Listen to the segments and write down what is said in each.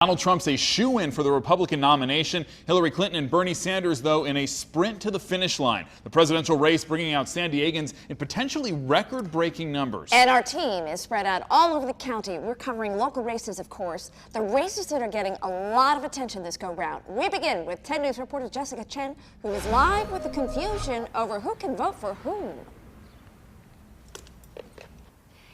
Donald Trump's a shoo-in for the Republican nomination. Hillary Clinton and Bernie Sanders, though, in a sprint to the finish line. The presidential race bringing out San Diegans in potentially record-breaking numbers. And our team is spread out all over the county. We're covering local races, of course, the races that are getting a lot of attention this go-round. We begin with 10 News reporter Jessica Chen, who is live with the confusion over who can vote for whom.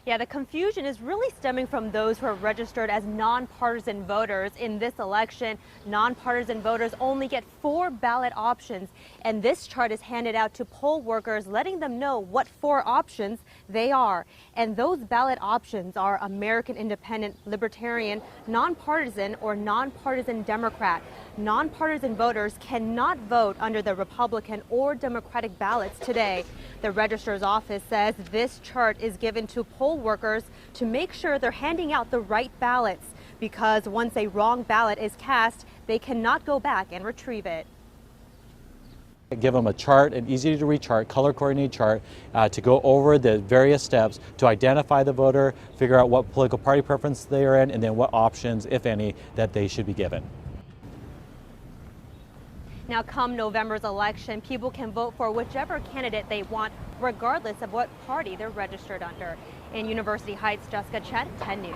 Yeah, the confusion is really stemming from those who are registered as nonpartisan voters. In this election, nonpartisan voters only get 4 ballot options, and this chart is handed out to poll workers, letting them know what 4 options they are. And those ballot options are American Independent, Libertarian, Nonpartisan, or Nonpartisan Democrat. Nonpartisan voters cannot vote under the Republican or Democratic ballots today. The registrar's office says this chart is given to poll workers to make sure they're handing out the right ballots, because once a wrong ballot is cast, they cannot go back and retrieve it. Give them a chart, an easy to read chart, color coordinated chart, to go over the various steps to identify the voter, figure out what political party preference they are in, and then what options, if any, that they should be given. Now, come November's election, people can vote for whichever candidate they want, regardless of what party they're registered under. In University Heights, Jessica Chen, 10 News.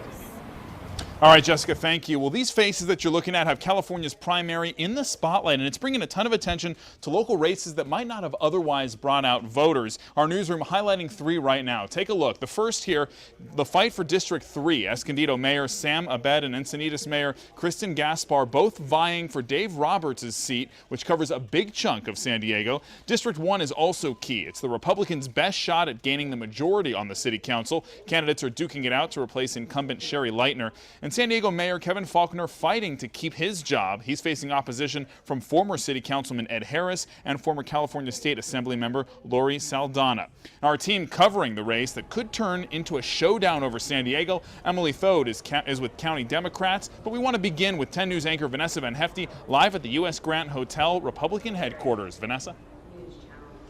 All right, Jessica, thank you. Well, these faces that you're looking at have California's primary in the spotlight, and it's bringing a ton of attention to local races that might not have otherwise brought out voters. Our newsroom highlighting 3 right now. Take a look. The first here, the fight for District 3. Escondido Mayor Sam Abed and Encinitas Mayor Kristen Gaspar both vying for Dave Roberts' seat, which covers a big chunk of San Diego. District 1 is also key. It's the Republicans' best shot at gaining the majority on the city council. Candidates are duking it out to replace incumbent Sherry Leitner. And San Diego Mayor Kevin Faulconer fighting to keep his job. He's facing opposition from former City Councilman Ed Harris and former California State Assembly member Lori Saldana. Our team covering the race that could turn into a showdown over San Diego. Emily Thode is with County Democrats, but we want to begin with 10 News anchor Vanessa Van Hefty live at the U.S. Grant Hotel Republican headquarters. Vanessa?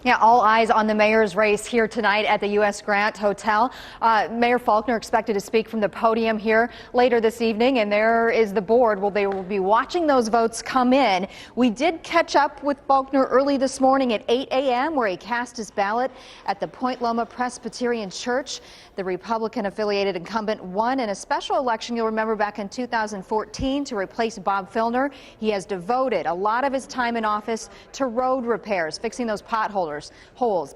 Yeah, all eyes on the mayor's race here tonight at the U.S. Grant Hotel. Mayor Faulconer expected to speak from the podium here later this evening, and there is the board. Well, they will be watching those votes come in. We did catch up with Faulconer early this morning at 8 a.m. where he cast his ballot at the Point Loma Presbyterian Church. The Republican-affiliated incumbent won in a special election, you'll remember, back in 2014 to replace Bob Filner. He has devoted a lot of his time in office to road repairs, fixing those potholes.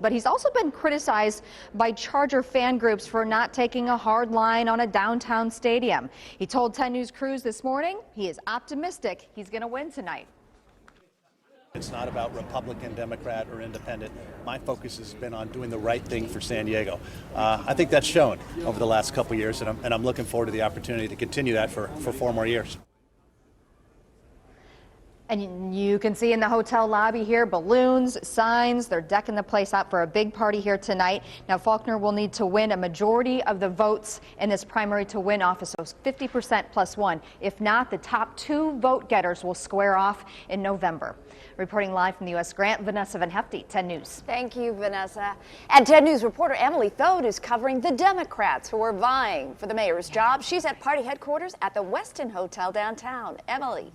But he's also been criticized by Charger fan groups for not taking a hard line on a downtown stadium. He told 10 News Crews this morning he is optimistic he's going to win tonight. It's not about Republican, Democrat, or Independent. My focus has been on doing the right thing for San Diego. I think that's shown over the last couple of years, and I'm looking forward to the opportunity to continue that for 4 more years. And you can see in the hotel lobby here balloons, signs. They're decking the place out for a big party here tonight. Now, Faulconer will need to win a majority of the votes in this primary to win office, so 50% plus 1. If not, the top 2 vote getters will square off in November. Reporting live from the U.S. Grant, Vanessa Van Hefty, 10 News. Thank you, Vanessa. And 10 News reporter Emily Thode is covering the Democrats who are vying for the mayor's job. She's at party headquarters at the Westin Hotel downtown. Emily.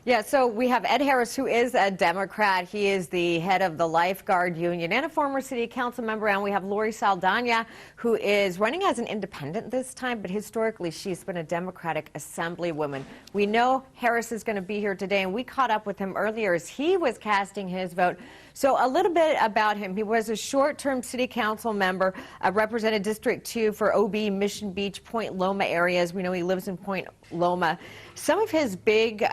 Yeah, so we have Ed Harris, who is a Democrat. He is the head of the lifeguard union and a former city council member. And we have Lori Saldana, who is running as an independent this time, but historically she's been a Democratic assemblywoman. We know Harris is going to be here today, and we caught up with him earlier as he was casting his vote. So a little bit about him. He was a short-term city council member, represented District 2 for OB, Mission Beach, Point Loma areas. We know he lives in Point Loma. Some of his big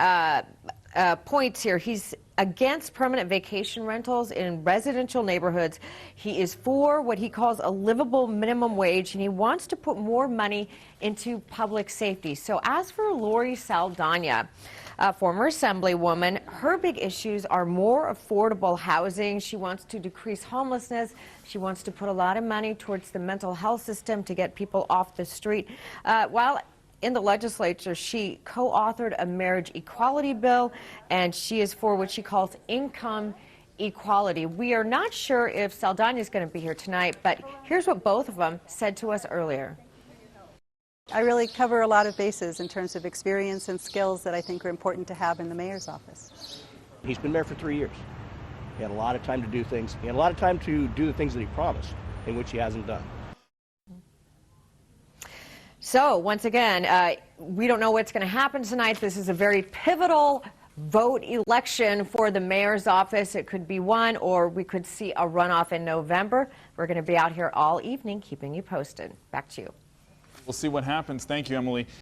points here: he's against permanent vacation rentals in residential neighborhoods. He is for what he calls a livable minimum wage, and he wants to put more money into public safety. So as for Lori Saldana, a former assemblywoman, her big issues are more affordable housing. She wants to decrease homelessness. She wants to put a lot of money towards the mental health system to get people off the street. While in the legislature, she co-authored a marriage equality bill, and she is for what she calls income equality. We are not sure if Saldana is going to be here tonight, but here's what both of them said to us earlier. I really cover a lot of bases in terms of experience and skills that I think are important to have in the mayor's office. He's been mayor for 3 years. He had a lot of time to do things. He had a lot of time to do the things that he promised, in which he hasn't done. So once again, we don't know what's going to happen tonight. This is a very pivotal vote election for the mayor's office. It could be one, or we could see a runoff in November. We're going to be out here all evening keeping you posted. Back to you. We'll see what happens. Thank you, Emily.